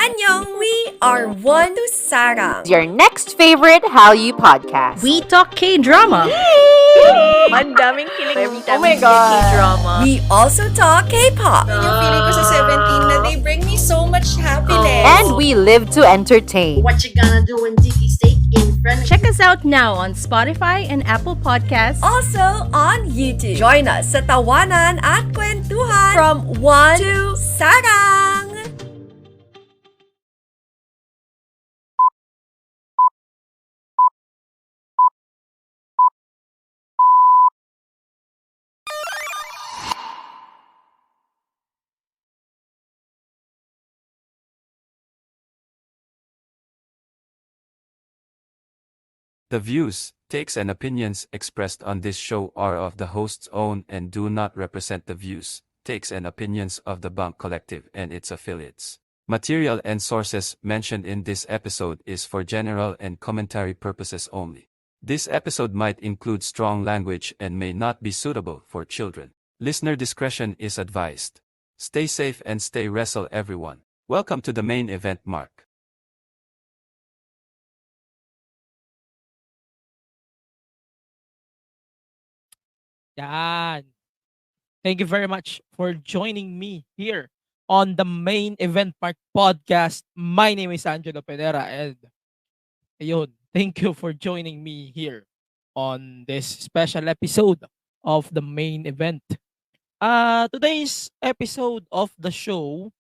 Annyeong! We are One to Sarang. Your next favorite Hallyu podcast. We talk K-drama. Ang daming kilig every time Oh my we God. hear K-drama. We also talk K-pop. Yung feeling ko sa 17 na they bring me so much happiness. And we live to entertain. What you gonna do when Dicky steak in front of Check us out now on Spotify and Apple Podcasts. Also on YouTube. Join us sa Tawanan at Kwentuhan from One to Sarang. The views, takes and opinions expressed on this show are of the host's own and do not represent the views, takes and opinions of the Bunk Collective and its affiliates. Material and sources mentioned in this episode is for general and commentary purposes only. This episode might include strong language and may not be suitable for children. Listener discretion is advised. Stay safe and stay wrestle everyone. Welcome to the main event, Mark. Yan. Thank you very much for joining me here on the main event part podcast. My name is Angelo Pedera and ayun, thank you for joining me here on this special episode of the main event. Today's episode of the show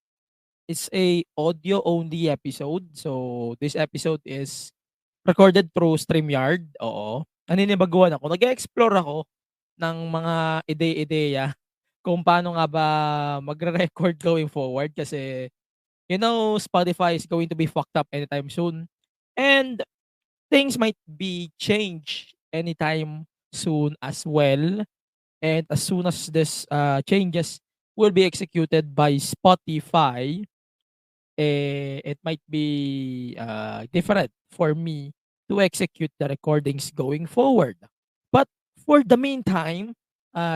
is a audio only episode. So this episode is recorded through StreamYard. Oo. Naninibaguan ako. Nag-explore ako ng mga ide-ideya kung paano nga ba magre-record going forward kasi Spotify is going to be fucked up anytime soon and things might be changed anytime soon as well, and as soon as this changes will be executed by Spotify, it might be different for me to execute the recordings going forward. But for the meantime,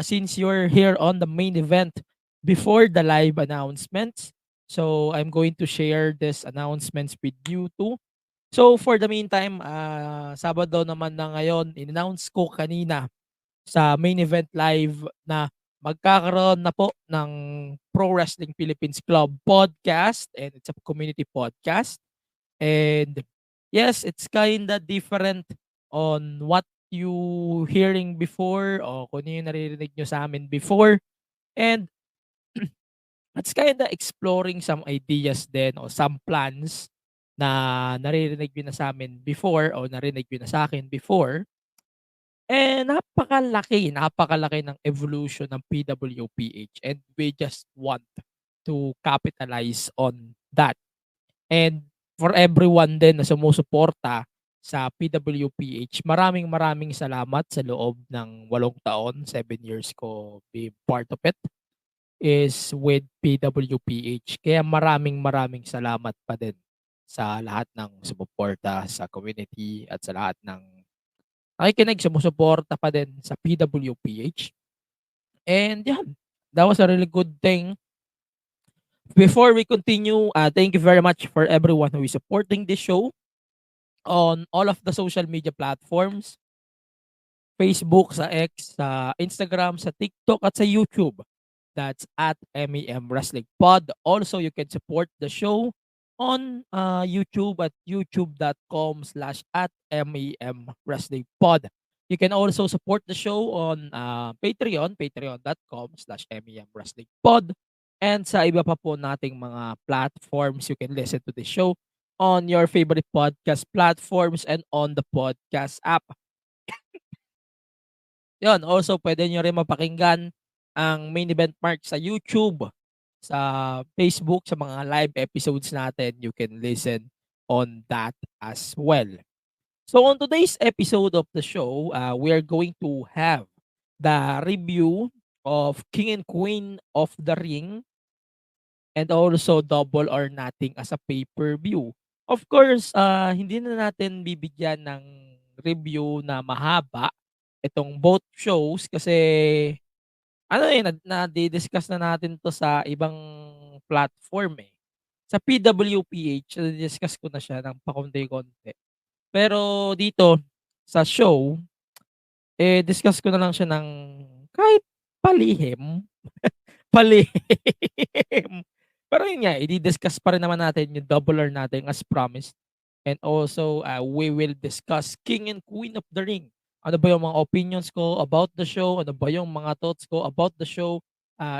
since you're here on the main event before the live announcements, so I'm going to share this announcements with you too. So for the meantime, Sabado naman na ngayon, in-announce ko kanina sa main event live na magkakaroon na po ng Pro Wrestling Philippines Club podcast, and it's a community podcast. And yes, it's kinda different on what you hearing before o kung ano yung naririnig nyo sa amin before. And it's kinda exploring some ideas din o some plans na naririnig nyo na sa amin before o narinig nyo na sa akin before. And napakalaki ng evolution ng PWPH, and we just want to capitalize on that. And for everyone din na sumusuporta sa PWPH, maraming salamat sa loob ng 8 taon, 7 years ko being part of it is with PWPH. Kaya maraming salamat pa din sa lahat ng sumuporta sa community at sa lahat ng nakikinig, sumusuporta pa din sa PWPH. And yeah, that was a really good thing. Before we continue, thank you very much for everyone who is supporting this show on all of the social media platforms. Facebook, sa X, sa Instagram, sa TikTok, at sa YouTube. That's at MEM Wrestling Pod. Also, you can support the show on YouTube at youtube.com/@MEM Wrestling Pod. You can also support the show on Patreon, patreon.com/MEM Wrestling Pod. And sa iba pa po nating mga platforms, you can listen to the show on your favorite podcast platforms and on the podcast app. Yun, also pwede nyo rin mapakinggan ang main event mark sa YouTube, sa Facebook, sa mga live episodes natin. You can listen on that as well. So on today's episode of the show, we are going to have the review of King and Queen of the Ring and also Double or Nothing as a pay-per-view. Of course, hindi na natin bibigyan ng review na mahaba itong both shows kasi na-discuss na natin to sa ibang platform eh. Sa PWPH, na-discuss ko na siya ng pakonti-konti. Pero dito, sa show, discuss ko na lang siya ng kahit palihim. Palihim. Pero yun nga, i-discuss pa rin naman natin yung double R natin as promised. And also, we will discuss King and Queen of the Ring. Ano ba yung mga opinions ko about the show? Ano ba yung mga thoughts ko about the show?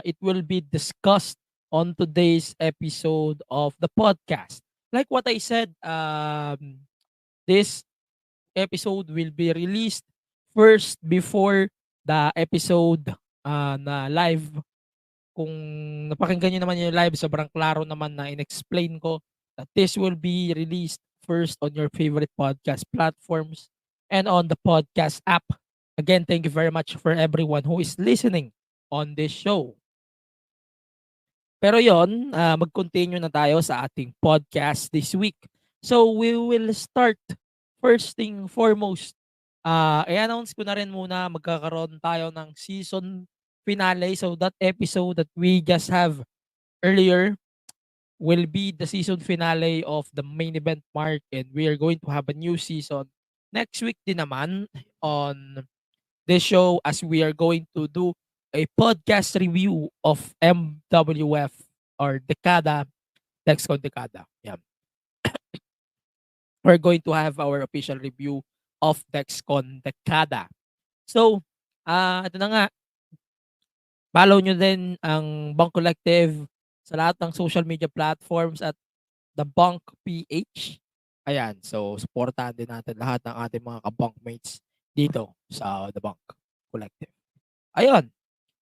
It will be discussed on today's episode of the podcast. Like what I said, this episode will be released first before the episode na live. Kung napakinggan nyo naman yung live, sobrang klaro naman na in-explain ko that this will be released first on your favorite podcast platforms and on the podcast app. Again, thank you very much for everyone who is listening on this show. Pero yon, mag-continue na tayo sa ating podcast this week. So we will start first thing foremost. I-announce ko na rin muna magkakaroon tayo ng season finale. So that episode that we just have earlier will be the season finale of the main event mark, and we are going to have a new season next week din naman on this show, as we are going to do a podcast review of MWF or Dekada, Dexcon Dekada. Yeah. We're going to have our official review of Dexcon Dekada. So, ito na nga. Follow nyo din ang Bunk Collective sa lahat ng social media platforms at The Bunk PH. Ayan, so supportahan din natin lahat ng ating mga kabunkmates dito sa The Bunk Collective. Ayun.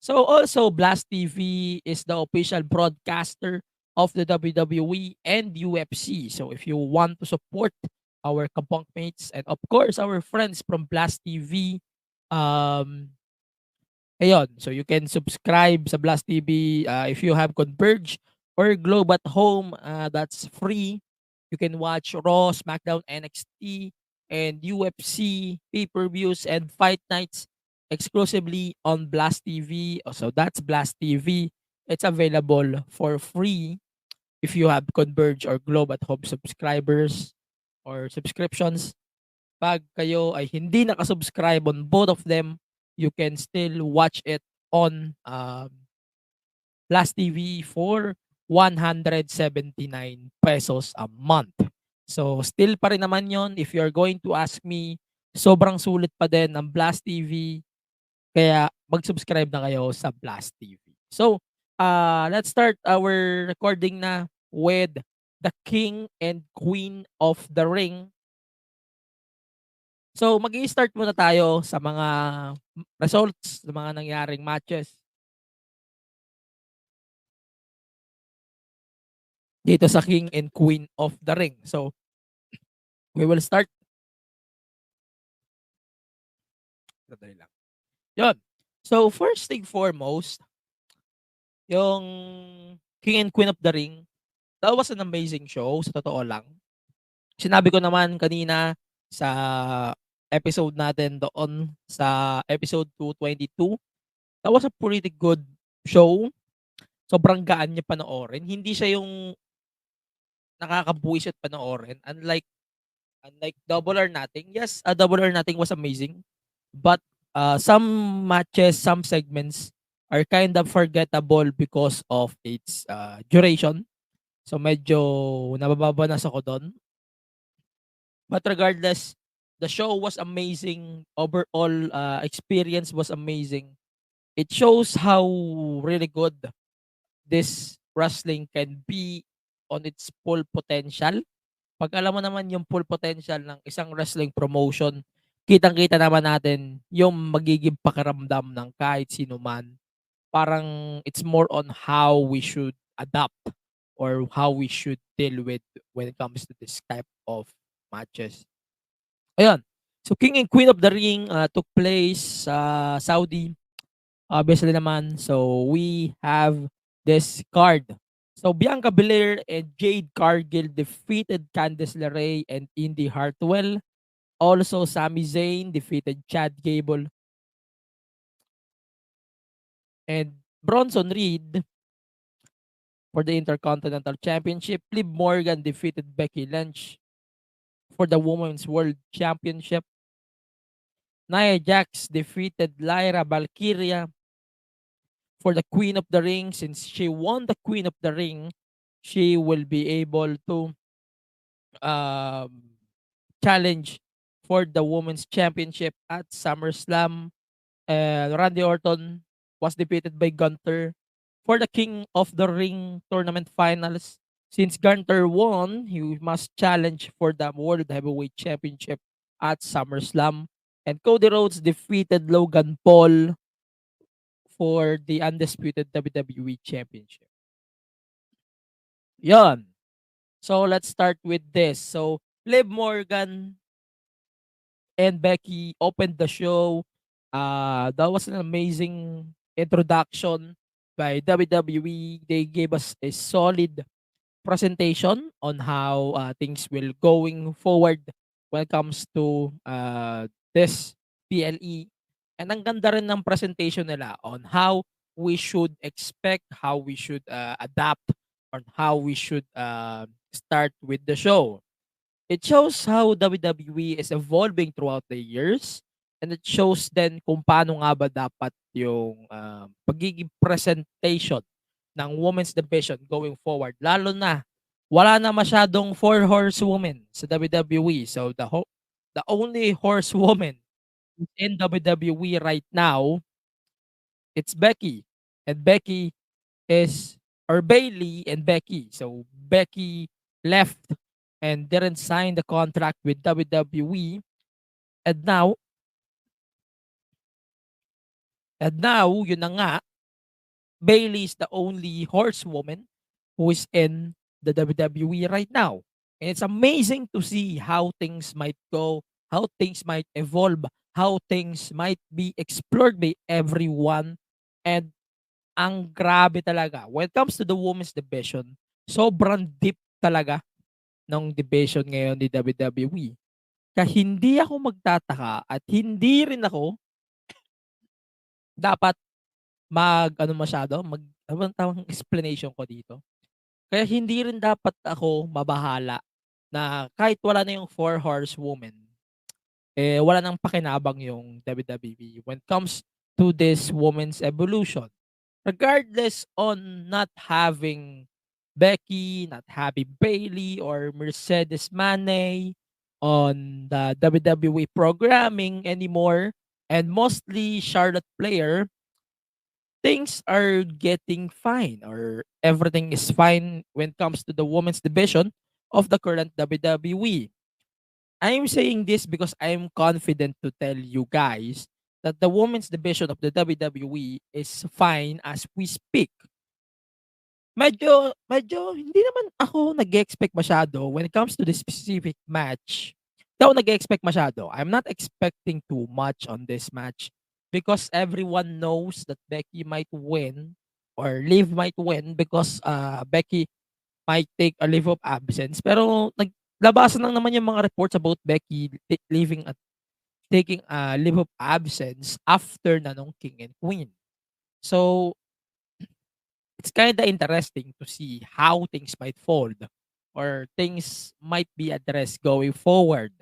So also, Blast TV is the official broadcaster of the WWE and UFC. So if you want to support our kabunkmates and of course our friends from Blast TV, ayun, so you can subscribe sa Blast TV if you have Converge or Globe at home. That's free. You can watch Raw, SmackDown, NXT, and UFC pay-per-views and fight nights exclusively on Blast TV. So that's Blast TV. It's available for free if you have Converge or Globe at home subscribers or subscriptions. Pag kayo ay hindi nakasubscribe on both of them, you can still watch it on Blast TV for 179 pesos a month. So, still pa rin naman yon. If you're going to ask me, sobrang sulit pa din ng Blast TV. Kaya, mag-subscribe na kayo sa Blast TV. So, let's start our recording na with the King and Queen of the Ring. So, mag-i-start muna tayo sa mga results, sa mga nangyaring matches dito sa King and Queen of the Ring. So, we will start. Sandali lang. Yun. So, first thing foremost, yung King and Queen of the Ring, that was an amazing show, sa totoo lang. Sinabi ko naman kanina sa episode natin doon sa episode 222, that was a pretty good show. Sobrang gaan niya panoorin. Hindi siya yung nakakabuwisit panoorin. Unlike Double or Nothing. Yes, Double or Nothing was amazing. But some matches, some segments are kind of forgettable because of its duration. So medyo nabababanas ako doon. But regardless, the show was amazing. Overall experience was amazing. It shows how really good this wrestling can be on its full potential. Pag alam mo naman yung full potential ng isang wrestling promotion, kitang-kita naman natin yung magiging pakiramdam ng kahit sino man. Parang it's more on how we should adapt or how we should deal with when it comes to this type of matches. Ayun. So King and Queen of the Ring took place sa Saudi. Obviously naman. So we have this card. So Bianca Belair and Jade Cargill defeated Candice LeRae and Indy Hartwell. Also, Sami Zayn defeated Chad Gable and Bronson Reed for the Intercontinental Championship. Liv Morgan defeated Becky Lynch for the Women's World Championship. Nia Jax defeated Lyra Valkyria for the Queen of the Ring. Since she won the Queen of the Ring, she will be able to challenge for the Women's Championship at SummerSlam. Randy Orton was defeated by Gunther for the King of the Ring Tournament Finals. Since Gunther won, he must challenge for the World Heavyweight Championship at SummerSlam. And Cody Rhodes defeated Logan Paul for the undisputed WWE Championship. Yon. So let's start with this. So Liv Morgan and Becky opened the show. That was an amazing introduction by WWE. They gave us a solid presentation on how things will going forward when it comes to this PLE. And ang ganda rin ng presentation nila on how we should expect, how we should adapt, on how we should start with the show. It shows how WWE is evolving throughout the years, and it shows then kung paano nga ba dapat yung pagiging presentation ng women's division going forward. Lalo na, wala na masyadong 4 horsewomen sa WWE. So the only horsewoman in WWE right now, it's Becky. And Becky is, or Bailey and Becky. So Becky left and didn't sign the contract with WWE. And now, yun na nga, Bailey is the only horsewoman who is in the WWE right now. And it's amazing to see how things might go, how things might evolve, how things might be explored by everyone. And ang grabe talaga. When it comes to the women's division, sobrang deep talaga ng division ngayon ni WWE. Kaya hindi ako magtataka at hindi rin ako dapat anong tawag explanation ko dito. Kaya hindi rin dapat ako mabahala na kahit wala na yung 4 horsewomen, wala nang pakinabang yung WWE when it comes to this women's evolution. Regardless on not having Becky, not having Bailey or Mercedes Mane on the WWE programming anymore, and mostly Charlotte Flair, things are getting fine, or everything is fine when it comes to the women's division of the current WWE. I'm saying this because I'm confident to tell you guys that the women's division of the WWE is fine as we speak. Medyo hindi naman ako nag-expect masyado when it comes to this specific match. Hindi ako nag-expect masyado. I'm not expecting too much on this match because everyone knows that Becky might win or Liv might win because Becky might take a leave of absence. Pero naglabasan lang naman yung mga reports about Becky taking a leave of absence after na nung King and Queen. So, it's kind of interesting to see how things might fold or things might be addressed going forward.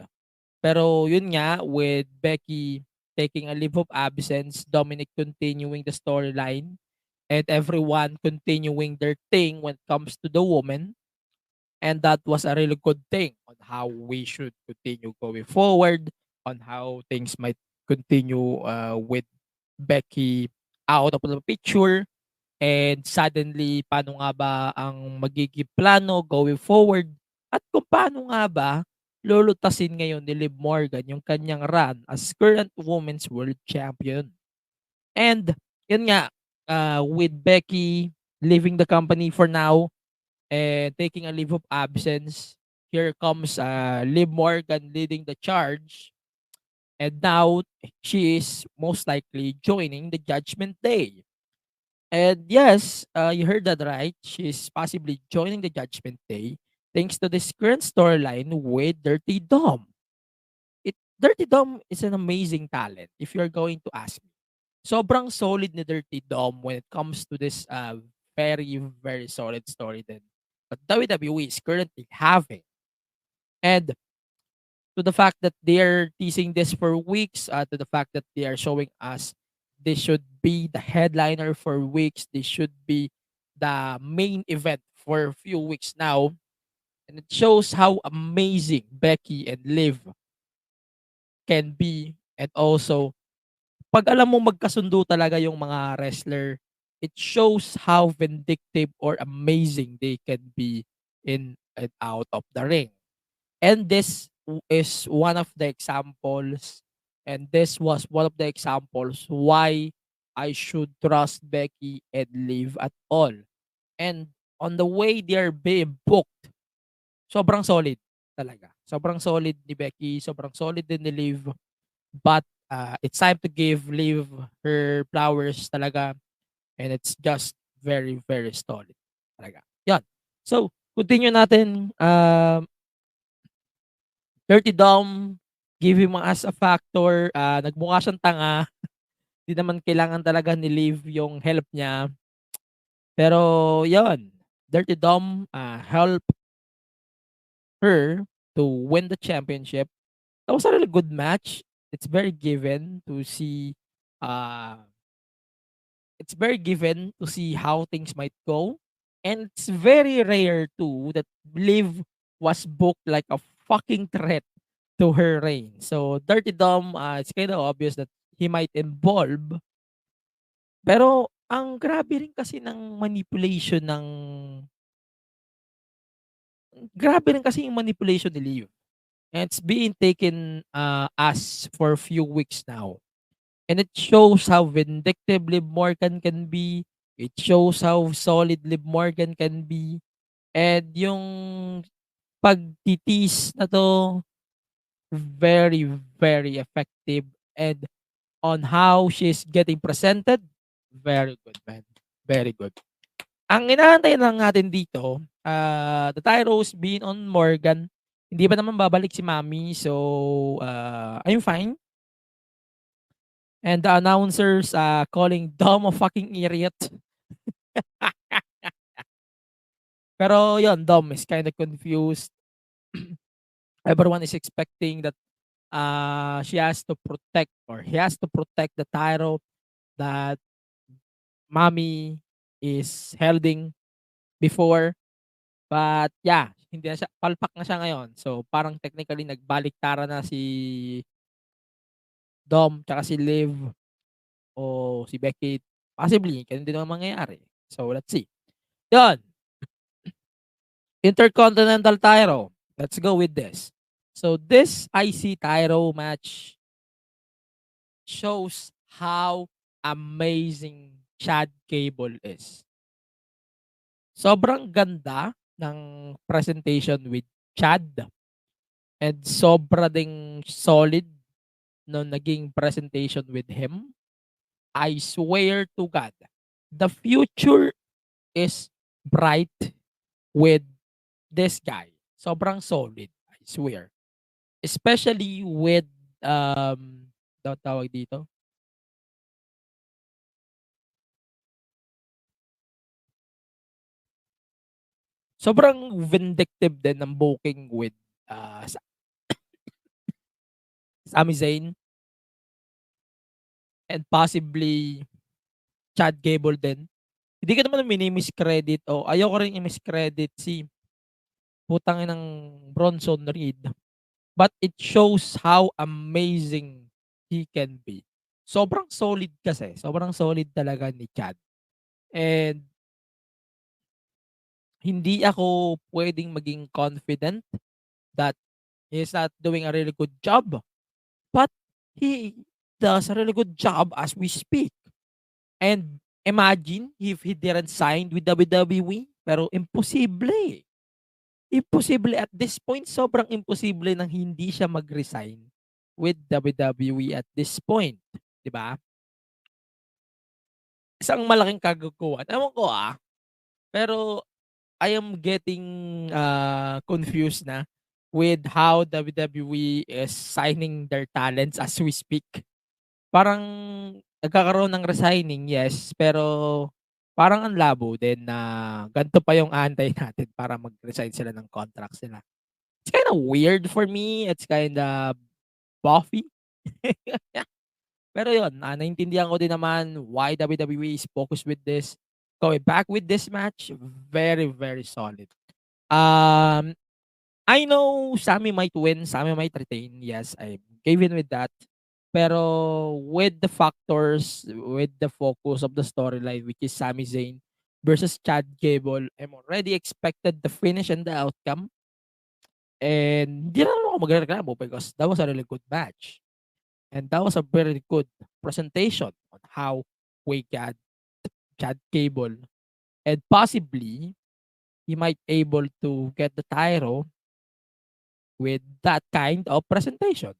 Pero yun nga, with Becky taking a leave of absence, Dominic continuing the storyline, and everyone continuing their thing when it comes to the woman. And that was a really good thing on how we should continue going forward, on how things might continue with Becky out of the picture. And suddenly, paano nga ba ang magiging plano going forward? At kung paano nga ba lulutasin ngayon ni Liv Morgan yung kanyang run as current Women's World Champion. And yun nga, with Becky leaving the company for now and taking a leave of absence, here comes Liv Morgan leading the charge. And now, she is most likely joining the Judgment Day. And yes, you heard that right. She's possibly joining the Judgment Day thanks to this current storyline with Dirty Dom. Dirty Dom is an amazing talent, if you're going to ask me. Sobrang solid ni Dirty Dom when it comes to this very, very solid story then that WWE is currently having. And to the fact that they're teasing this for weeks, to the fact that they are showing us this should be the headliner for weeks, this should be the main event for a few weeks now. And it shows how amazing Becky and Liv can be. And also, pag alam mo magkasundo talaga yung mga wrestler, it shows how vindictive or amazing they can be in and out of the ring. And this is one of the examples, and this was one of the examples why I should trust Becky and Liv at all. And on the way they're being booked, sobrang solid talaga. Sobrang solid ni Becky, sobrang solid din ni Liv. But it's time to give Liv her flowers talaga. And it's just very, very solid talaga. Yan. So, continue natin. Dirty Dom, give him as a factor. Nagmukha siyang tanga. Di naman kailangan talaga ni Liv yung help niya. Pero, yon, Dirty Dom help her to win the championship. That was a really good match. It's very given to see how things might go. And it's very rare too that Liv was booked like a fucking threat to her reign. So Dirty Dom, it's kind of obvious that he might involve. Pero ang grabe rin kasi ng manipulation ni Liv. And it's being taken as for a few weeks now. And it shows how vindictive Liv Morgan can be. It shows how solid Liv Morgan can be. And yung pagtitis na to, very, very effective. And on how she's getting presented, very good, man. Very good. Ang inaantay lang natin dito, the Tyros being on Morgan, hindi pa naman babalik si Mami. So, I'm fine. And the announcers calling Dom a fucking idiot. Pero yon, Dom is kind of confused. Everyone is expecting that he has to protect the Tyro that Mami is holding before. But yeah, hindi na siya, palpak na siya ngayon. So parang technically nagbaliktaran na si Dom tsaka si Liv o si Becky. Possibly, ganun din naman mangyayari. So let's see. Yun. Intercontinental Tyro. Let's go with this. So this IC Tyro match shows how amazing Chad Gable is. Sobrang ganda ng presentation with Chad. And sobra ding solid no naging presentation with him. I swear to God, the future is bright with this guy. Sobrang solid, I swear. Especially with tawag dito. Sobrang vindictive din ng booking with Sami Zayn and possibly Chad Gable din. Hindi ko naman mini-miscredit o ayoko rin i-miscredit si putang ng Bronson Reed. But it shows how amazing he can be. Sobrang solid kasi. Sobrang solid talaga ni Chad. And hindi ako pwedeng maging confident that he's not doing a really good job. But he does a really good job as we speak. And imagine if he didn't sign with WWE. Pero imposible. Imposible at this point. Sobrang imposible nang hindi siya mag-resign with WWE at this point. Diba? Isang malaking kagaguhan. Ewan ko pero I am getting confused na with how WWE is signing their talents as we speak. Parang nagkakaroon ng resigning, yes, pero parang ang labo din na ganito pa yung aantay natin para mag-resign sila ng contracts nila. It's kinda weird for me, it's kinda boffy. Pero yun, naintindihan ko din naman why WWE is focused with this. Going back with this match, very, very solid. Um, I know Sami might win, Sami might retain. Yes, I gave in with that. Pero with the factors, with the focus of the storyline, which is Sami Zayn versus Chad Gable, I'm already expected the finish and the outcome. And di naman ako magreklamo because that was a really good match. And that was a very good presentation on how we got Chad Gable. And possibly, he might able to get the title with that kind of presentation.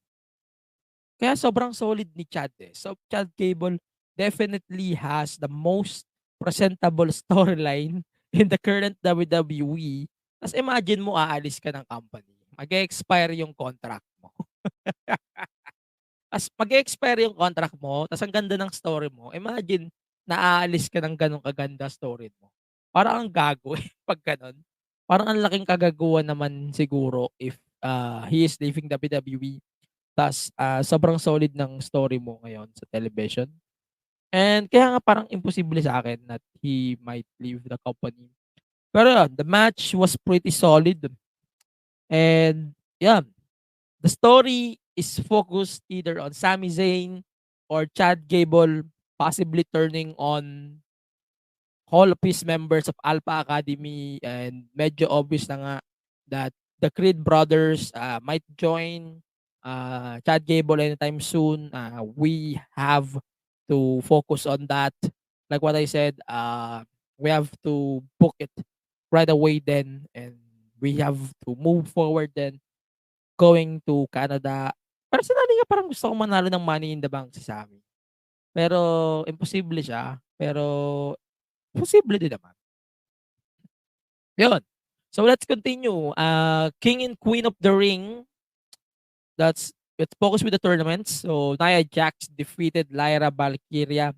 Kaya sobrang solid ni Chad eh. So Chad Gable definitely has the most presentable storyline in the current WWE. Tapos imagine mo aalis ka ng company. Mag-expire yung contract mo. As mag-expire yung contract mo, tas ang ganda ng story mo, imagine naaalis ka ng gano'ng kaganda story mo. Parang ang gago eh, 'pag gano'n. Parang ang laking kagaguhan naman siguro if, he is leaving WWE tas, sobrang solid ng story mo ngayon sa television. And kaya nga parang imposible sa akin that he might leave the company. Pero yun, the match was pretty solid. And yeah, the story is focused either on Sami Zayn or Chad Gable possibly turning on Hall of Peace members of Alpha Academy, and medyo obvious na nga that the Creed brothers might join Chad Gable anytime soon. We have to focus on that. Like what I said, we have to book it right away then, and we have to move forward then going to Canada. Personally nga parang gusto kong manalo ng Money in the Bank si Sami. Pero imposible siya, pero posible din naman. Yun. So let's continue. King and Queen of the Ring. Let's focus with the tournaments. So Nia Jax defeated Lyra Valkyria.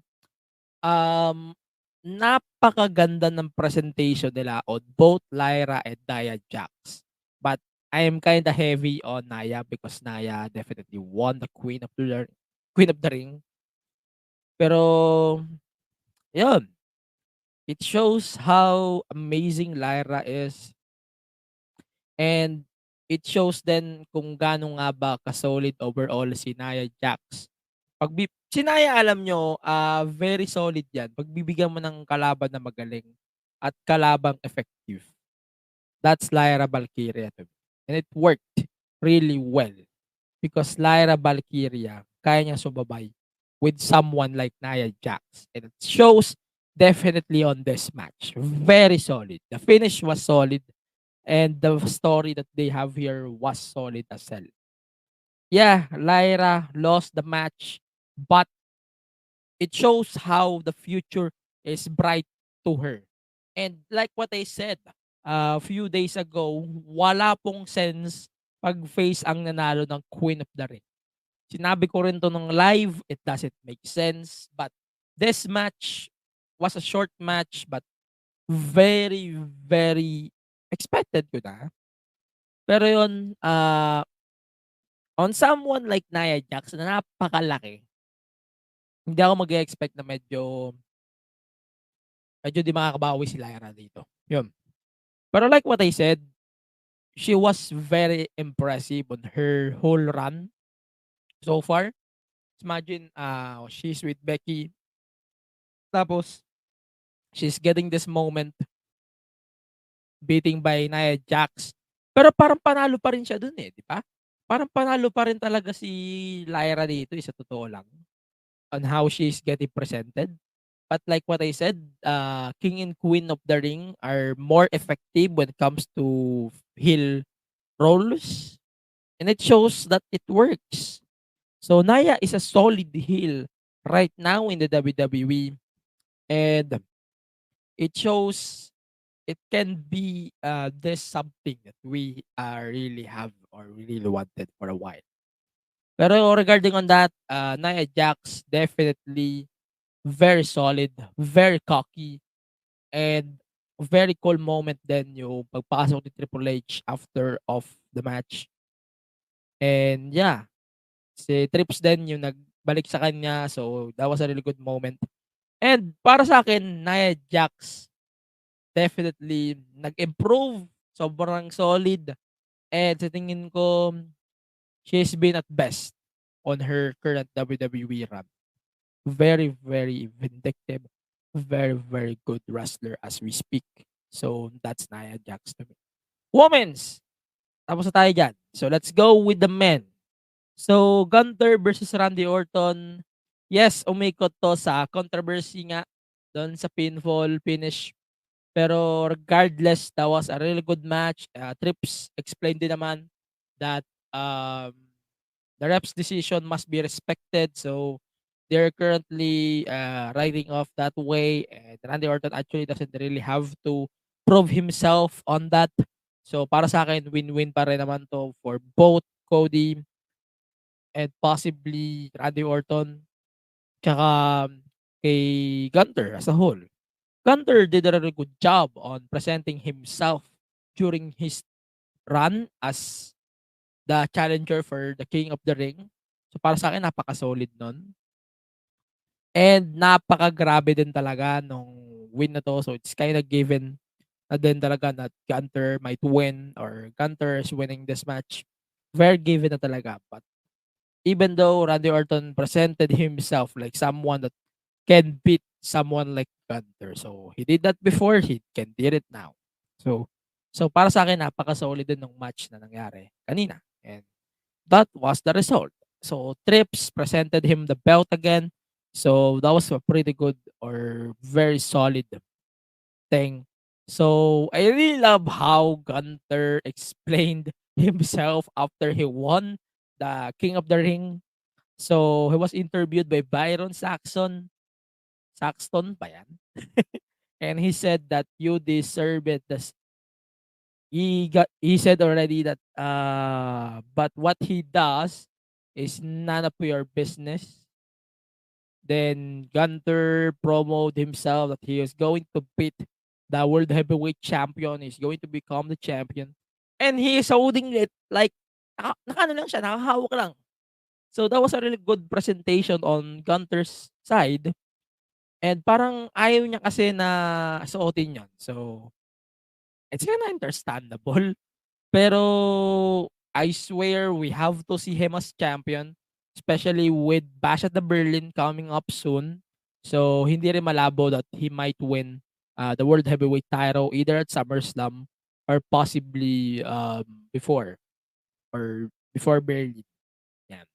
Napakaganda ng presentation nila on both Lyra and Nia Jax. But I am kinda heavy on Nia because Nia definitely won the Queen of the Ring. Pero yun. It shows how amazing Lyra is. And it shows then kung gaano nga ba ka-solid overall si Nia Jax. Si Nia, alam nyo, very solid yan. Pagbibigyan mo ng kalaban na magaling at kalabang effective. That's Lyra Valkyria to me. And it worked really well. Because Lyra Valkyria, kaya niya sumabay with someone like Nia Jax. And it shows definitely on this match. Very solid. The finish was solid. And the story that they have here was solid as well. Yeah, Lyra lost the match, but it shows how the future is bright to her. And like what I said a few days ago, wala pong sense pag face ang nanalo ng Queen of the Ring. Sinabi ko rin to ng live, it doesn't make sense. But this match was a short match, but very, very expected ko na. Pero yun, on someone like Nia Jax na napakalaki, hindi ako mag-expect na medyo di makakabawi si Lyra dito. Yun. Pero like what I said, she was very impressive on her whole run so far. Imagine, she's with Becky. Tapos, she's getting this moment beating by Nia Jax. Pero parang panalo pa rin siya dun eh, di ba? Parang panalo pa rin talaga si Lyra dito, sa totoo lang. On how she's getting presented. But like what I said, King and Queen of the Ring are more effective when it comes to heel roles. And it shows that it works. So Nia is a solid heel right now in the WWE. And it shows it can be this something that we really have or really wanted for a while. Pero regarding on that, Nia Jax definitely very solid, very cocky, And very cool moment din yung pagpasok ni Triple H after of the match. And yeah, si Trips din yung nagbalik sa kanya. So, that was a really good moment. And para sa akin, Nia Jax definitely nag-improve. Sobrang solid. And sa tingin ko, she's been at best on her current WWE run. Very, very vindictive. Very, very good wrestler as we speak. So, that's Nia Jax to me. Women's! Tapos na tayo dyan. So, let's go with the men. So, Gunther versus Randy Orton. Yes, umikot to sa controversy nga doon sa pinfall finish. Pero regardless, that was a really good match. Trips explained din naman that the ref's decision must be respected. So, they're currently riding off that way. And Randy Orton actually doesn't really have to prove himself on that. So, para sa akin, win-win pa rin naman to for both Cody and possibly Randy Orton tsaka kay Gunther as a whole. Gunther did a really good job on presenting himself during his run as the challenger for the King of the Ring. So, para sa akin, napaka-solid nun. And napaka-grabe din talaga nung win na to. So, it's kind of given na din talaga that Gunther might win or Gunther is winning this match. Very given na talaga. But even though Randy Orton presented himself like someone that can beat someone like Gunther. So, he did that before. He can did it now. So para sa akin, napaka-solid din ng match na nangyari kanina. And that was the result. So, Trips presented him the belt again. So, that was a pretty good or very solid thing. So, I really love how Gunther explained himself after he won the King of the Ring. So, he was interviewed by Byron Saxton. Saxton pa yan? And he said that you deserve it. He said already that but what he does is none of your business. Then Gunther promoted himself that he is going to beat the World Heavyweight Champion. He's going to become the champion. And he is holding it like nakano lang siya, nakahawak lang. So that was a really good presentation on Gunther's side. And parang ayaw niya kasi na suotin yun. So, it's kinda understandable. Pero, I swear, we have to see him as champion. Especially with Bash at the Berlin coming up soon. So, hindi rin malabo that he might win the World Heavyweight title either at SummerSlam or possibly before Berlin. Yan.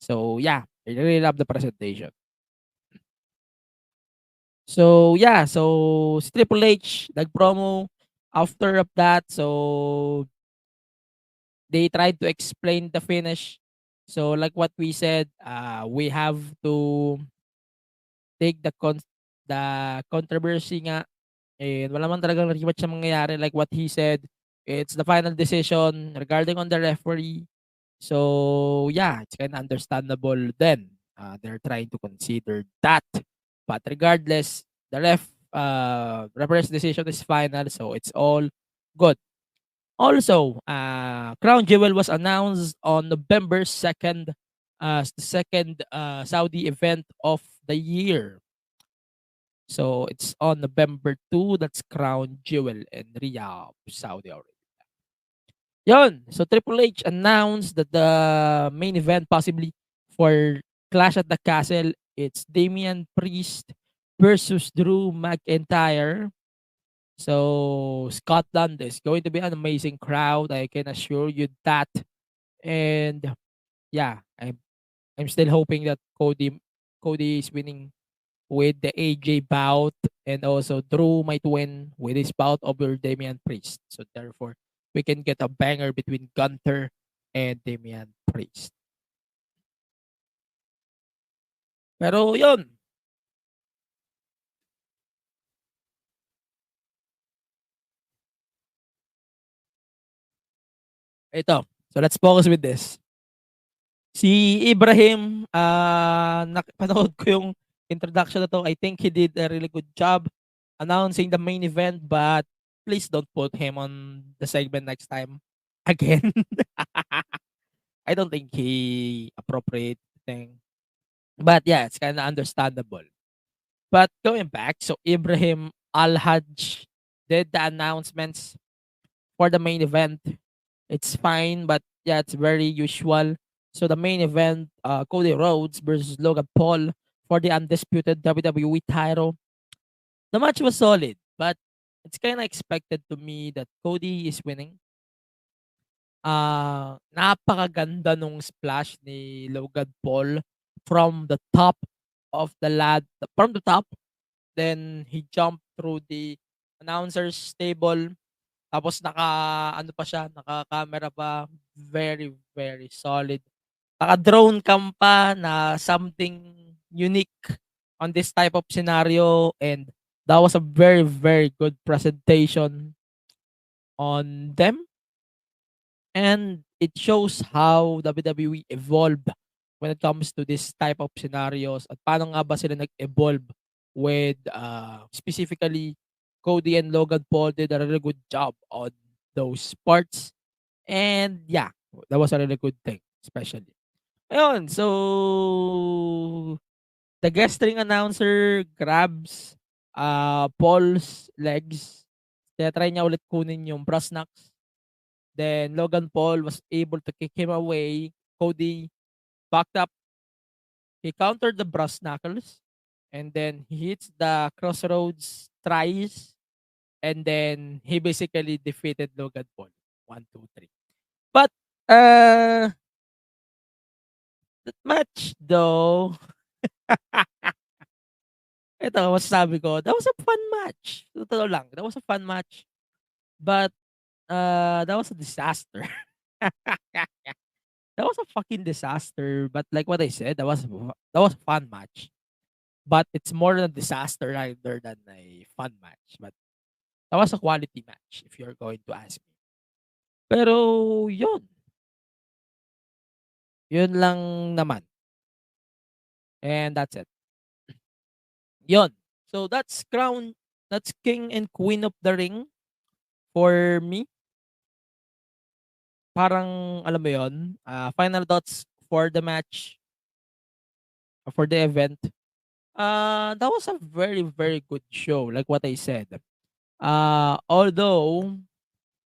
So, yeah. I really love the presentation. So, yeah. So, si Triple H, nag-promo after of that. So, they tried to explain the finish. So, like what we said, we have to take the controversy nga. And wala man talagang rematch na mangyayari. Like what he said, it's the final decision regarding on the referee. So, yeah, it's kind of understandable then. They're trying to consider that. But regardless, the referee's decision is final, so it's all good. Also, Crown Jewel was announced on November 2nd as the second Saudi event of the year. So it's on November 2, that's Crown Jewel in Riyadh, Saudi Arabia. Yun. So Triple H announced that the main event possibly for Clash at the Castle, it's Damian Priest versus Drew McIntyre. So Scotland is going to be an amazing crowd. I can assure you that. And yeah, I'm still hoping that Cody is winning with the AJ bout, and also Drew might win with his bout over Damian Priest. So therefore, we can get a banger between Gunther and Damian Priest. Pero yun. Ito. So let's focus with this. Si Ibrahim, napanood ko yung introduction na to. I think he did a really good job. announcing the main event, but please don't put him on the segment next time again. I don't think he appropriate thing. But yeah, it's kind of understandable. But going back, so Ibrahim Al Hajj did the announcements for the main event. It's fine, but yeah, it's very usual. So the main event, Cody Rhodes versus Logan Paul for the undisputed WWE title. The match was solid, but it's kind of expected to me that Cody is winning. Napakaganda nung splash ni Logan Paul from the top of the from the top. Then he jumped through the announcer's table. Tapos ano pa siya, naka-camera pa. Very, very solid. Naka-drone cam pa na something unique on this type of scenario, and that was a very, very good presentation on them. And it shows how WWE evolved when it comes to this type of scenarios at paano nga ba sila nag-evolve with specifically Cody and Logan Paul did a really good job on those parts. And yeah, that was a really good thing, especially. Ayun, so the guest ring announcer grabs Paul's legs. Kaya try niya ulit kunin yung brass knucks. Then Logan Paul was able to kick him away. Cody backed up. He countered the brass knuckles. And then he hits the crossroads tries. And then he basically defeated Logan Paul. 1, 2, 3. But that match though, ito masasabi ko, that was a fun match. Totoo lang, that was a fun match. But that was a disaster. That was a fucking disaster. But like what I said, that was a fun match. But it's more than a disaster rather than a fun match. But that was a quality match, if you're going to ask me. Pero yun. Yun lang naman. And that's it. Yun. So that's King and Queen of the Ring for me. Parang, alam mo yun, final thoughts for the match, for the event. That was a very, very good show, like what I said. Although,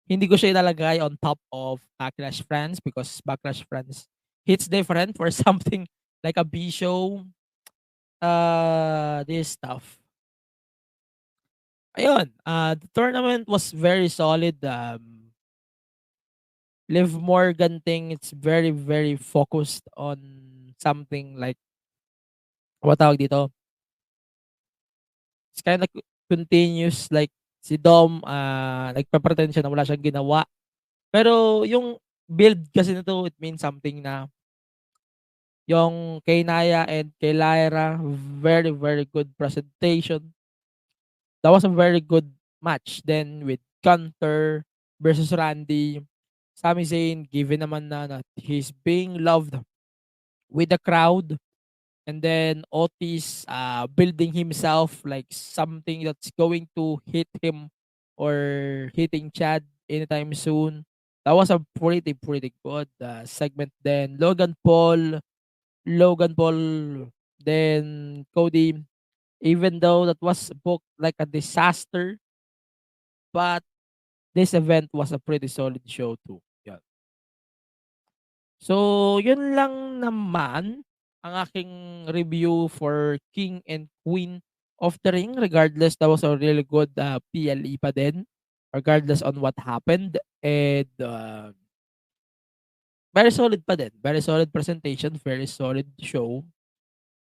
hindi ko siya ilalagay on top of Backlash France because Backlash France hits different for something like a B show. This stuff. Ayun, the tournament was very solid. Liv Morgan thing, it's very, very focused on something like, what tawag dito? It's kind of continuous, like, si Dom, nagpa-pretend siya na wala siyang ginawa. Pero, yung build kasi nito, it means something na yung kay Naya and kay Lyra, very, very good presentation. That was a very good match. Then, with Gunter versus Randy, Sami Zayn, given naman na he's being loved with the crowd. And then Otis building himself like something that's going to hit him or hitting Chad anytime soon. That was a pretty, pretty good segment. Then Logan Paul, then Cody, even though that was booked like a disaster, but this event was a pretty solid show too. Yeah. So, yun lang naman ang aking review for King and Queen of the Ring. Regardless, that was a really good PLE pa din. Regardless on what happened. And very solid pa din. Very solid presentation. Very solid show.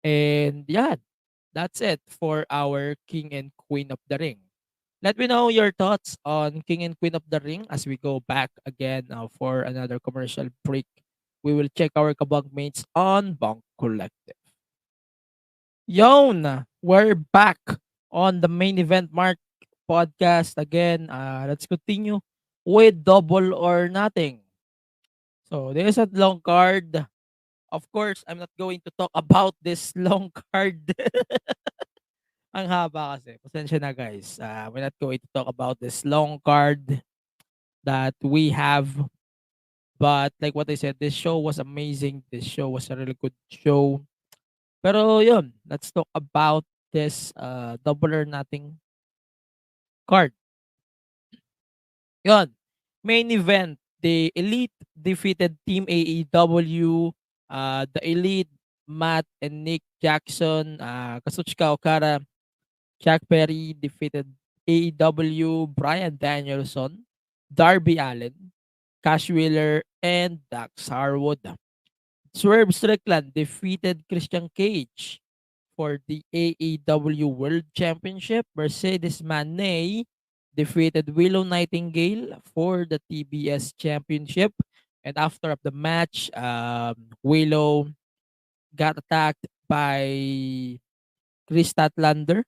And yeah, that's it for our King and Queen of the Ring. Let me know your thoughts on King and Queen of the Ring as we go back again for another commercial break. We will check our kabang mates on Bunk Collective. Yon, we're back on the main event Mark podcast again. Let's continue with Double or Nothing. So there's a long card. Of course, I'm not going to talk about this long card. Ang haba kasi. Pasensya na guys. We're not going to talk about this long card that we have. But like what I said, this show was amazing. This show was a really good show. Pero yun, let's talk about this double or nothing card. Yun. Main event. The Elite defeated Team AEW. The Elite, Matt and Nick Jackson, Kazuchika Okada, Jack Perry defeated AEW, Bryan Danielson, Darby Allin, Cash Wheeler, and Dax Harwood. Swerve Strickland defeated Christian Cage for the AEW World Championship. Mercedes Moné defeated Willow Nightingale for the TBS Championship. And after of the match, Willow got attacked by Chris Statlander.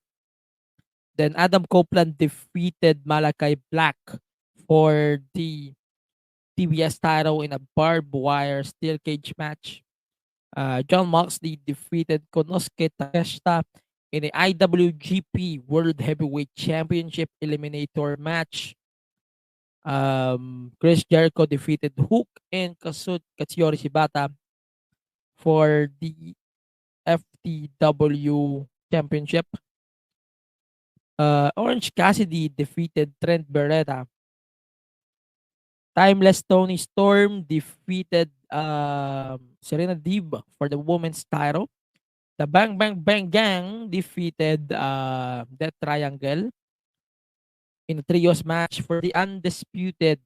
Then Adam Copeland defeated Malachi Black for the TBS title in a barbed wire steel cage match. John Moxley defeated Konosuke Takeshita in the IWGP World Heavyweight Championship Eliminator match. Chris Jericho defeated Hook and Katsuyori Shibata for the FTW Championship. Orange Cassidy defeated Trent Beretta. Timeless Tony Storm defeated Serena Deeb for the women's title. The Bang Bang Bang Gang defeated Death Triangle in a trios match for the undisputed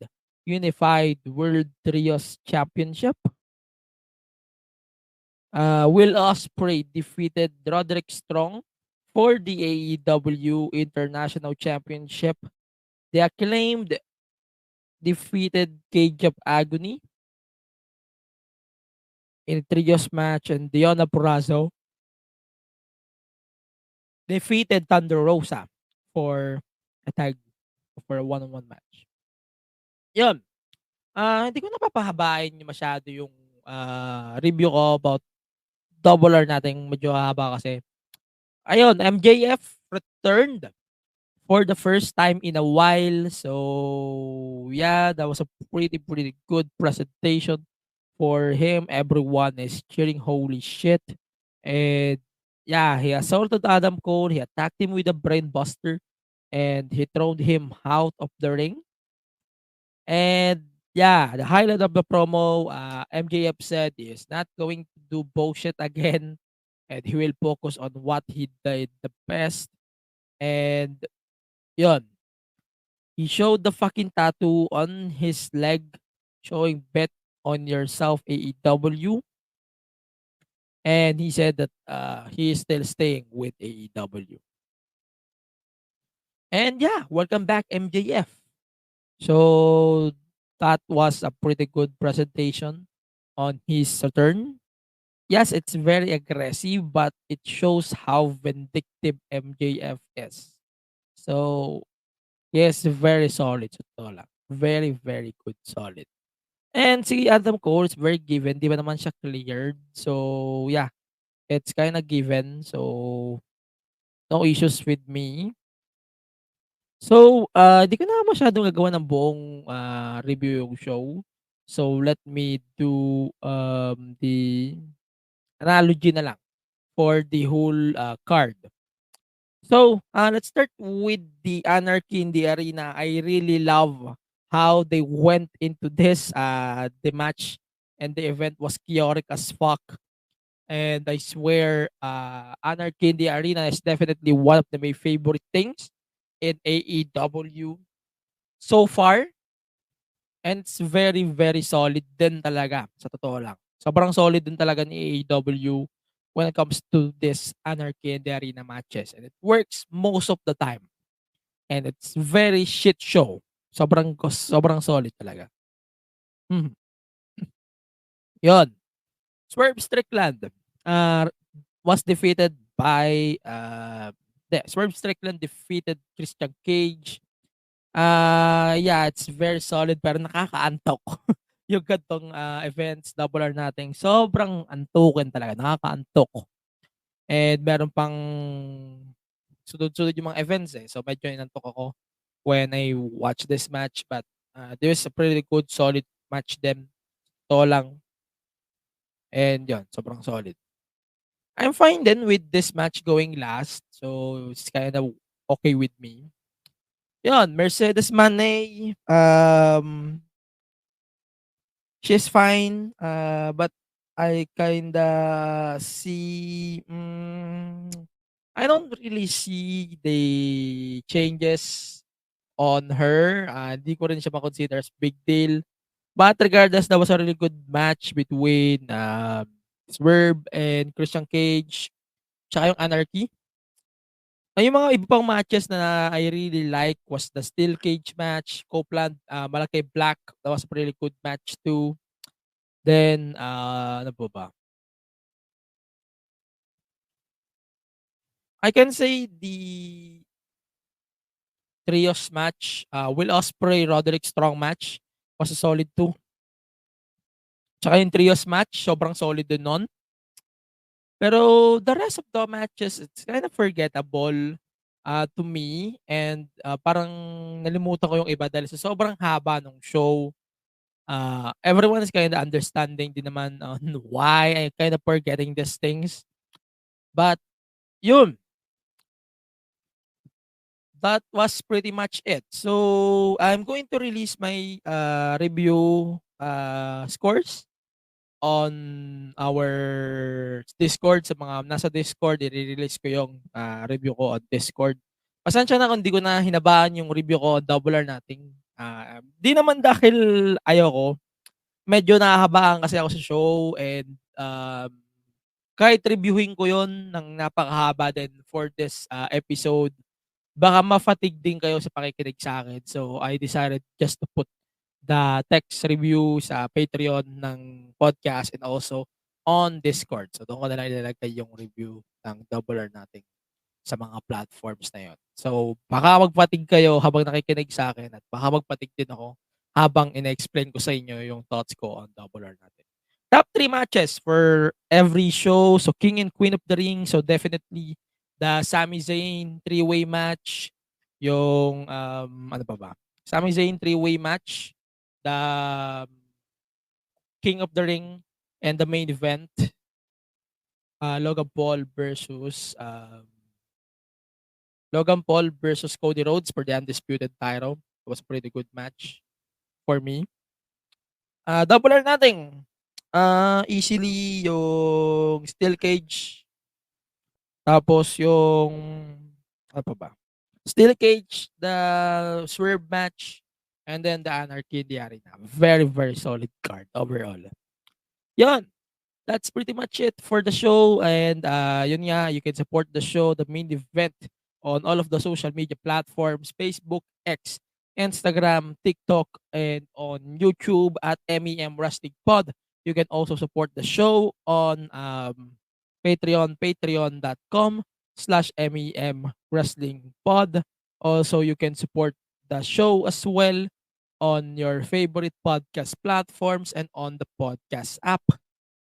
Unified World Trios Championship. Will Ospreay defeated Roderick Strong for the AEW International Championship. The Acclaimed defeated Cage of Agony in a trios match, and Deonna Purrazzo defeated Thunder Rosa for a tag for a one-on-one match. Yun. Hindi ko napapahabain masyado yung review ko about double or nating medyo haba kasi. Ayun, MJF returned for the first time in a while. So, yeah, that was a pretty good presentation for him. Everyone is cheering, holy shit. And, yeah, he assaulted Adam Cole. He attacked him with a brain buster. And he thrown him out of the ring. And, yeah, the highlight of the promo, MJF said he is not going to do bullshit again. And he will focus on what he did the best. And, yun. He showed the fucking tattoo on his leg showing bet on yourself AEW. And he said that he is still staying with AEW. And yeah, welcome back MJF. So that was a pretty good presentation on his return. Yes, it's very aggressive, but it shows how vindictive MJF is. So, yes, very solid. Sa totoo lang. Very good, solid. And si Adam Cole is very given. Di ba naman siya cleared? So, yeah. It's kind of given. So, no issues with me. So, di ko na masyadong gagawa ng buong review yung show. So, let me do the analogy na lang for the whole card. So, let's start with the Anarchy in the Arena. I really love how they went into this. The match and the event was chaotic as fuck. And I swear, Anarchy in the Arena is definitely one of my favorite things in AEW so far. And it's very solid din talaga, sa totoo lang. Sobrang solid din talaga ni AEW when it comes to this Anarchy in the Arena matches. And it works most of the time. And it's very shit show. Sobrang solid talaga. Yun. Swerve Strickland was defeated by Swerve Strickland defeated Christian Cage. Yeah, it's very solid pero nakakaantok. Yung gantong events, double R natin, sobrang antukin talaga, nakakaantok. And meron pang sunod-sunod yung mga events eh. So medyo inantok ako when I watch this match. But there's a pretty good, solid match din. To lang. And yun, sobrang solid. I'm fine then with this match going last. So it's kind of okay with me. Yun, Mercedes Mane, she's fine, but I kinda see, I don't really see the changes on her. Hindi ko rin siya ma-consider as big deal. But regardless, that was a really good match between Swerve and Christian Cage, tsaka yung Anarchy. Yung mga iba pang matches na I really like was the Steel Cage match, Copeland, Malaki Black. That was a really good match too. Then, ano po ba? I can say the trios match, Will Ospreay, Roderick Strong match was a solid too. Tsaka yung trios match, sobrang solid din nun. Pero the rest of the matches, it's kind of forgettable to me. And parang nalimutan ko yung iba dahil sa sobrang haba ng show. Everyone is kind of understanding din naman on why I kind of forgetting these things. But yun, that was pretty much it. So I'm going to release my review scores on our Discord. Sa mga nasa Discord, i-release ko yung review ko on Discord. Pasensya na kung di ko na hinabaan yung review ko on Double or Nothing. Di naman dahil ayoko. Medyo nahahabaan kasi ako sa show and kahit reviewin ko yon ng napakahaba din for this episode, baka ma-fatigue din kayo sa pakikinig sa akin. So I decided just to put the text review sa Patreon ng podcast and also on Discord. So doon ko na lang ilalagay yung review ng Double or Nothing sa mga platforms na yon. So baka magpatig kayo habang nakikinig sa akin at baka magpatig din ako habang ina-explain ko sa inyo yung thoughts ko on Double or Nothing. Top 3 matches for every show. So King and Queen of the Ring. So definitely the Sami Zayn 3-way match. Yung ano ba? Sami Zayn 3-way match. The King of the Ring and the main event, Logan Paul versus Cody Rhodes for the undisputed title. It was a pretty good match for me. Double or Nothing, easily yung Steel Cage, tapos yung ano pa ba? Steel Cage, the Swerve match, and then the Anarchy in the Arena. Very, very solid card overall. Yun. That's pretty much it for the show. And yun nga, you can support the show, the main event, on all of the social media platforms, Facebook, X, Instagram, TikTok, and on YouTube at MEM Wrestling Pod. You can also support the show on Patreon, patreon.com/MEM Wrestling Pod. Also, you can support the show as well on your favorite podcast platforms and on the podcast app.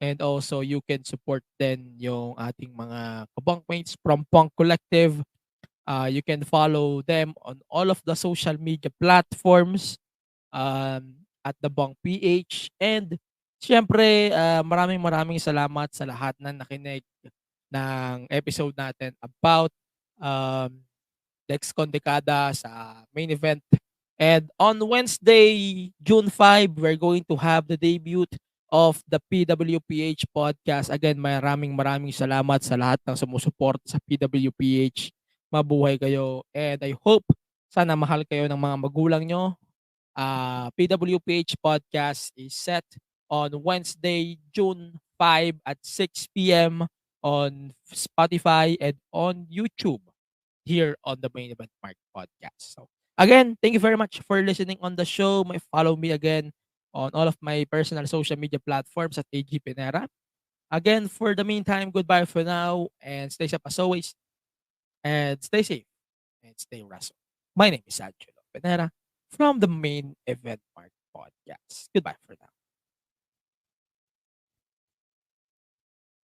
And also, you can support then yung ating mga kabunkmates from Punk Collective. You can follow them on all of the social media platforms at the Bunk PH. And syempre, maraming salamat sa lahat na nakinig ng episode natin about Dexcon Dekada sa main event. And on Wednesday, June 5, we're going to have the debut of the PWPH podcast. Again, maraming salamat sa lahat ng sumusuport sa PWPH. Mabuhay kayo. And I hope sana mahal kayo ng mga magulang nyo. PWPH podcast is set on Wednesday, June 5 at 6 p.m. on Spotify and on YouTube here on the Main Event Mark podcast. So again, thank you very much for listening on the show. May follow me again on all of my personal social media platforms at AG Pinera. Again, for the meantime, goodbye for now and stay safe as always. And stay safe and stay wrestle. My name is Angelo Pinera from the Main Event Mark podcast. Goodbye for now.